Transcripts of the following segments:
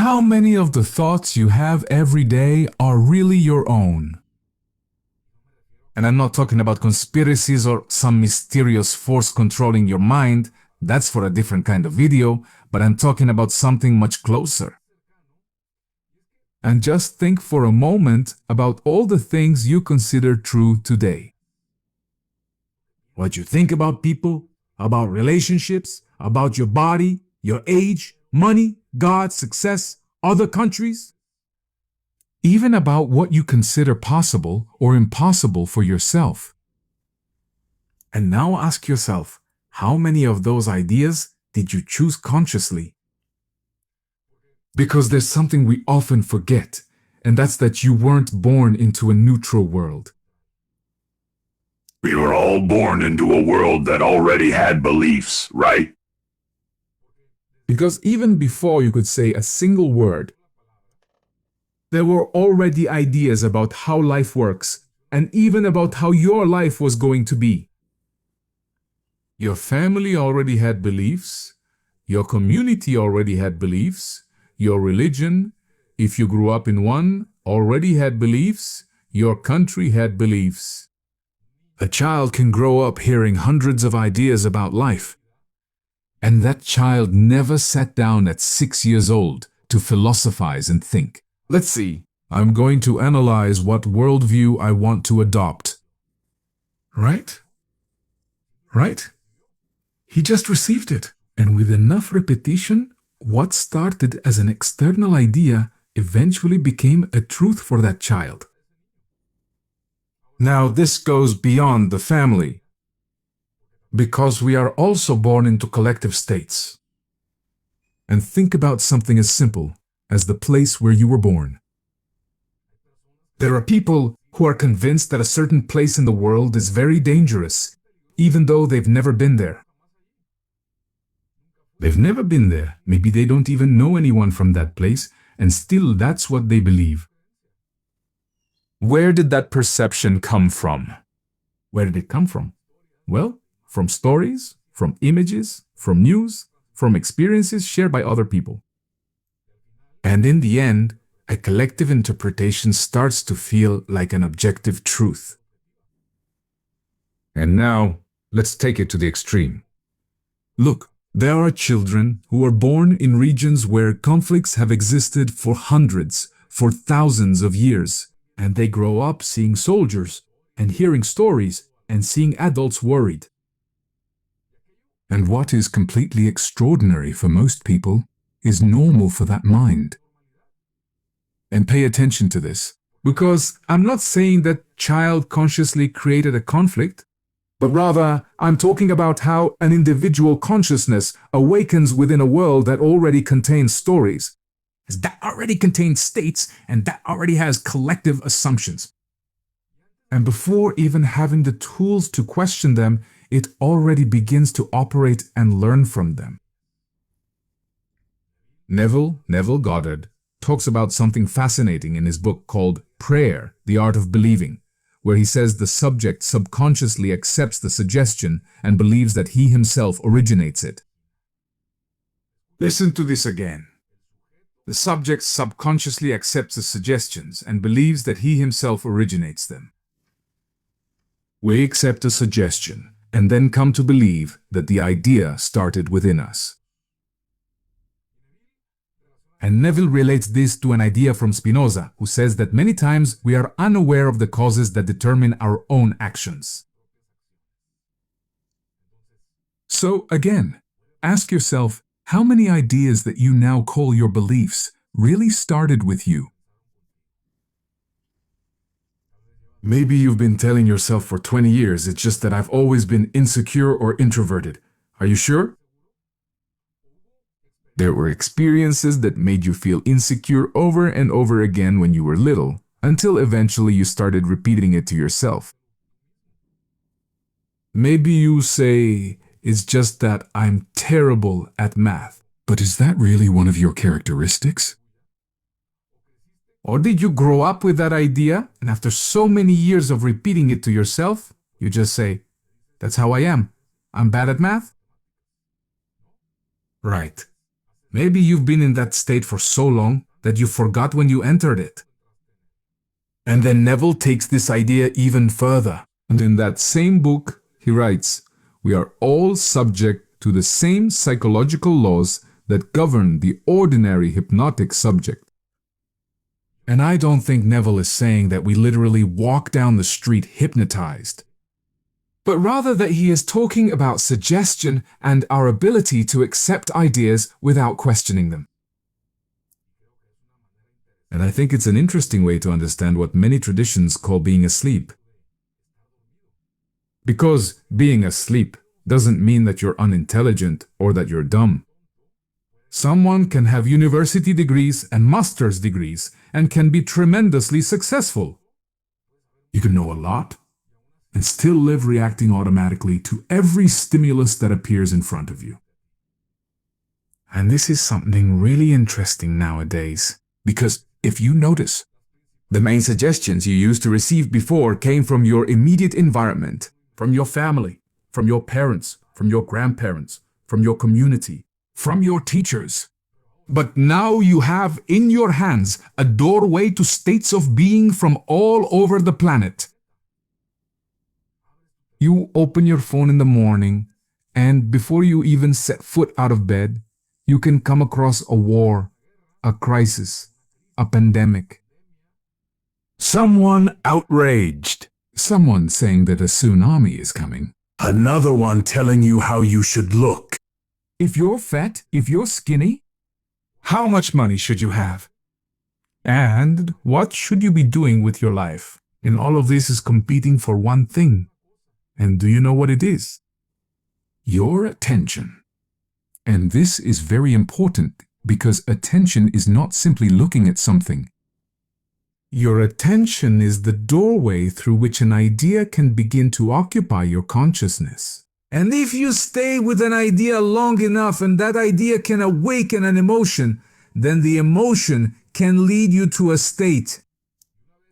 how many of the thoughts you have every day are really your own? And I'm not talking about conspiracies or some mysterious force controlling your mind. That's for a different kind of video, but I'm talking about something much closer. And just think for a moment about all the things you consider true today. What you think about people, about relationships, about your body, your age, money, God, success, other countries. Even about what you consider possible or impossible for yourself. And now ask yourself, how many of those ideas did you choose consciously? Because there's something we often forget, and that's that you weren't born into a neutral world. We were all born into a world that already had beliefs, right? Because even before you could say a single word, there were already ideas about how life works, and even about how your life was going to be. Your family already had beliefs, your community already had beliefs, your religion, if you grew up in one, already had beliefs, your country had beliefs. A child can grow up hearing hundreds of ideas about life, and that child never sat down at 6 years old to philosophize and think. Let's see, I'm going to analyze what worldview I want to adopt. Right? Right? He just received it, and with enough repetition, what started as an external idea eventually became a truth for that child. Now this goes beyond the family, because we are also born into collective states. And think about something as simple as the place where you were born. There are people who are convinced that a certain place in the world is very dangerous, even though they've never been there. They've never been there, maybe they don't even know anyone from that place, and still that's what they believe. Where did that perception come from? Where did it come from? Well, from stories, from images, from news, from experiences shared by other people. And in the end, a collective interpretation starts to feel like an objective truth. And now, let's take it to the extreme. Look, there are children who are born in regions where conflicts have existed for hundreds, for thousands of years, and they grow up seeing soldiers and hearing stories and seeing adults worried. And what is completely extraordinary for most people is normal for that mind. And pay attention to this, because I'm not saying that child consciously created a conflict, but rather I'm talking about how an individual consciousness awakens within a world that already contains stories, that already contains states, and that already has collective assumptions. And before even having the tools to question them, it already begins to operate and learn from them. Neville Goddard talks about something fascinating in his book called Prayer, the Art of Believing, where he says the subject subconsciously accepts the suggestion and believes that he himself originates it. Listen to this again. The subject subconsciously accepts the suggestions and believes that he himself originates them. We accept a suggestion and then come to believe that the idea started within us. And Neville relates this to an idea from Spinoza, who says that many times we are unaware of the causes that determine our own actions. So again, ask yourself how many ideas that you now call your beliefs really started with you. Maybe you've been telling yourself for 20 years, it's just that I've always been insecure or introverted. Are you sure? There were experiences that made you feel insecure over and over again when you were little, until eventually you started repeating it to yourself. Maybe you say, it's just that I'm terrible at math. But is that really one of your characteristics? Or did you grow up with that idea, and after so many years of repeating it to yourself, you just say, that's how I am. I'm bad at math? Right. Maybe you've been in that state for so long that you forgot when you entered it. And then Neville takes this idea even further. And in that same book, he writes, "We are all subject to the same psychological laws that govern the ordinary hypnotic subject." And I don't think Neville is saying that we literally walk down the street hypnotized, but rather that he is talking about suggestion and our ability to accept ideas without questioning them. And I think it's an interesting way to understand what many traditions call being asleep. Because being asleep doesn't mean that you're unintelligent or that you're dumb. Someone can have university degrees and master's degrees and can be tremendously successful. You can know a lot and still live reacting automatically to every stimulus that appears in front of you. And this is something really interesting nowadays, because if you notice, the main suggestions you used to receive before came from your immediate environment, from your family, from your parents, from your grandparents, from your community, from your teachers. But now you have in your hands a doorway to states of being from all over the planet. You open your phone in the morning, and before you even set foot out of bed, you can come across a war, a crisis, a pandemic. Someone outraged. Someone saying that a tsunami is coming. Another one telling you how you should look. If you're fat, if you're skinny, how much money should you have? And what should you be doing with your life? And all of this is competing for one thing. And do you know what it is? Your attention. And this is very important because attention is not simply looking at something. Your attention is the doorway through which an idea can begin to occupy your consciousness. And if you stay with an idea long enough and that idea can awaken an emotion, then the emotion can lead you to a state.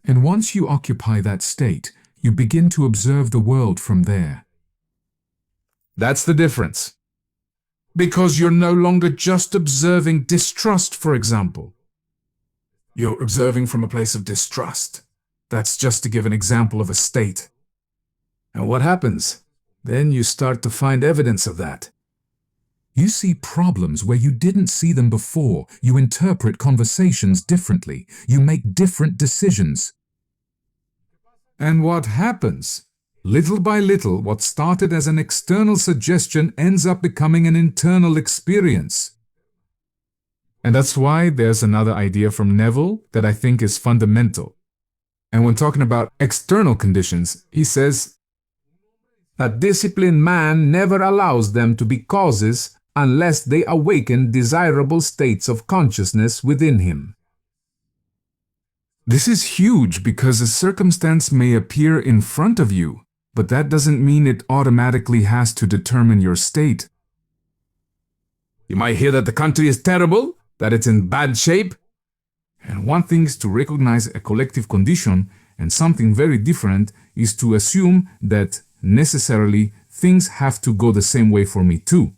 And once you occupy that state, you begin to observe the world from there. That's the difference. Because you're no longer just observing distrust, for example. You're observing from a place of distrust. That's just to give an example of a state. And what happens? Then you start to find evidence of that. You see problems where you didn't see them before. You interpret conversations differently. You make different decisions. And what happens? Little by little, what started as an external suggestion ends up becoming an internal experience. And that's why there's another idea from Neville that I think is fundamental. And when talking about external conditions, he says, "A disciplined man never allows them to be causes unless they awaken desirable states of consciousness within him." This is huge because a circumstance may appear in front of you, but that doesn't mean it automatically has to determine your state. You might hear that the country is terrible, that it's in bad shape. And one thing is to recognize a collective condition, and something very different is to assume that necessarily things have to go the same way for me too.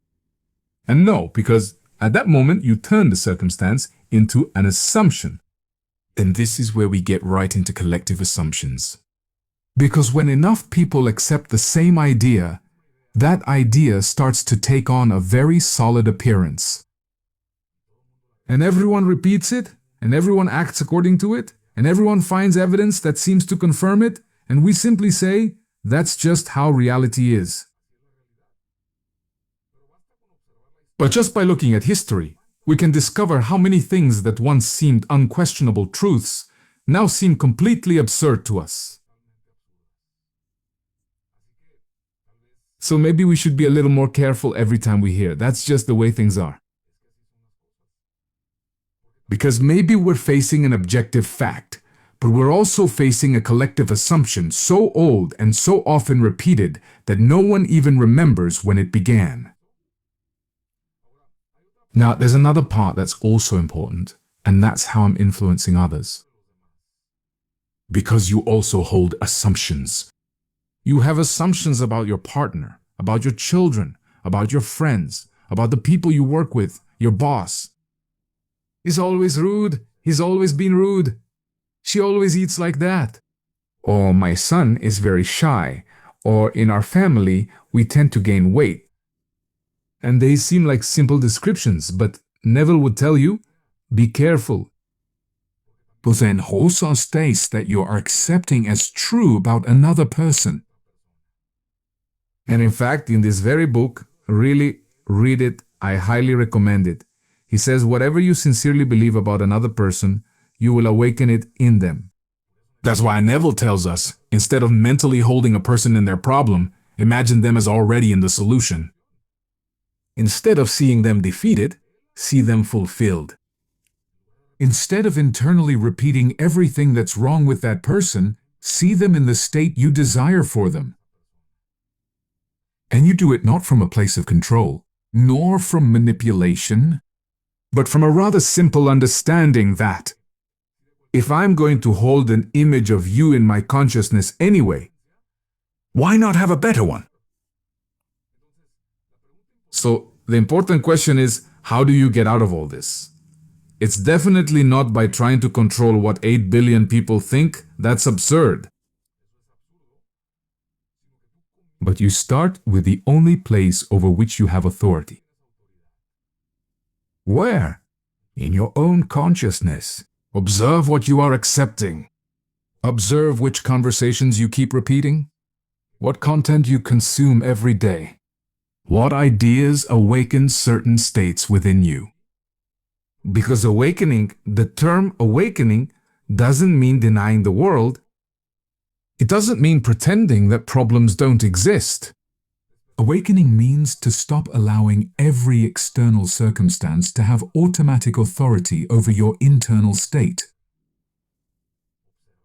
And no, because at that moment you turn the circumstance into an assumption. And this is where we get right into collective assumptions. Because when enough people accept the same idea, that idea starts to take on a very solid appearance. And everyone repeats it, and everyone acts according to it, and everyone finds evidence that seems to confirm it, and we simply say, that's just how reality is. But just by looking at history, we can discover how many things that once seemed unquestionable truths now seem completely absurd to us. So maybe we should be a little more careful every time we hear, "That's just the way things are." Because maybe we're facing an objective fact, but we're also facing a collective assumption so old and so often repeated that no one even remembers when it began. Now, there's another part that's also important, and that's how I'm influencing others. Because you also hold assumptions. You have assumptions about your partner, about your children, about your friends, about the people you work with, your boss, He's always rude. He's always been rude. She always eats like that. Or my son is very shy. Or in our family, we tend to gain weight. And they seem like simple descriptions, but Neville would tell you, be careful. But then wholesale states that you are accepting as true about another person. And in fact, in this very book, really read it, I highly recommend it. He says whatever you sincerely believe about another person, you will awaken it in them. That's why Neville tells us, instead of mentally holding a person in their problem, imagine them as already in the solution. Instead of seeing them defeated, see them fulfilled. Instead of internally repeating everything that's wrong with that person, see them in the state you desire for them. And you do it not from a place of control, nor from manipulation, but from a rather simple understanding that if I'm going to hold an image of you in my consciousness anyway, why not have a better one? So the important question is, how do you get out of all this? It's definitely not by trying to control what 8 billion people think. That's absurd. But you start with the only place over which you have authority. Where? In your own consciousness. Observe what you are accepting. Observe which conversations you keep repeating. What content you consume every day. What ideas awaken certain states within you. Because awakening, the term awakening, doesn't mean denying the world. It doesn't mean pretending that problems don't exist. Awakening means to stop allowing every external circumstance to have automatic authority over your internal state.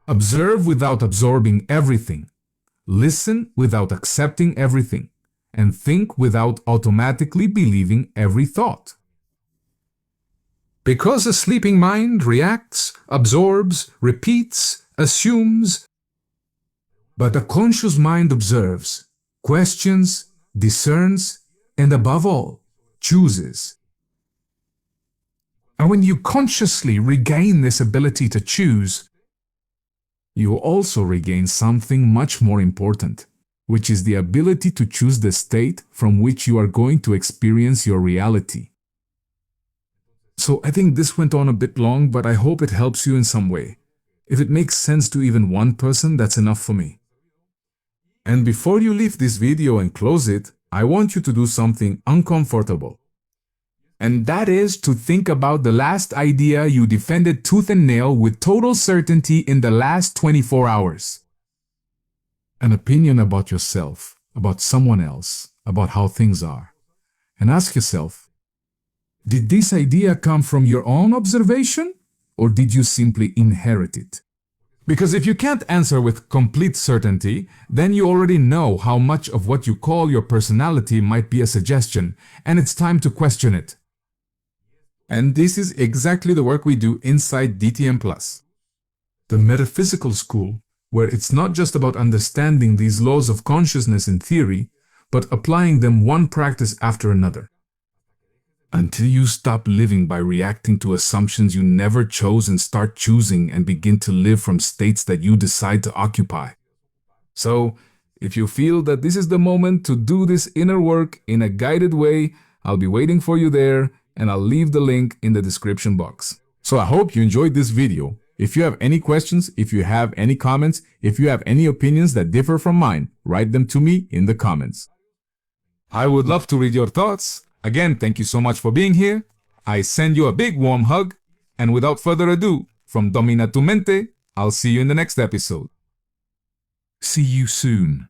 Observe without absorbing everything. Listen without accepting everything. And think without automatically believing every thought. Because a sleeping mind reacts, absorbs, repeats, assumes, but a conscious mind observes, questions, discerns, and above all, chooses. And when you consciously regain this ability to choose, you also regain something much more important, which is the ability to choose the state from which you are going to experience your reality. So I think this went on a bit long, but I hope it helps you in some way. If it makes sense to even one person, that's enough for me. And before you leave this video and close it, I want you to do something uncomfortable. And that is to think about the last idea you defended tooth and nail with total certainty in the last 24 hours. An opinion about yourself, about someone else, about how things are. And ask yourself, did this idea come from your own observation, or did you simply inherit it? Because if you can't answer with complete certainty, then you already know how much of what you call your personality might be a suggestion, and it's time to question it. And this is exactly the work we do inside DTM+, the metaphysical school, where it's not just about understanding these laws of consciousness in theory, but applying them one practice after another. Until you stop living by reacting to assumptions you never chose and start choosing and begin to live from states that you decide to occupy. So, if you feel that this is the moment to do this inner work in a guided way, I'll be waiting for you there, and I'll leave the link in the description box. So I hope you enjoyed this video. If you have any questions, if you have any comments, if you have any opinions that differ from mine, write them to me in the comments. I would love to read your thoughts. Again, thank you so much for being here. I send you a big warm hug. And without further ado, from Domina tu Mente, I'll see you in the next episode. See you soon.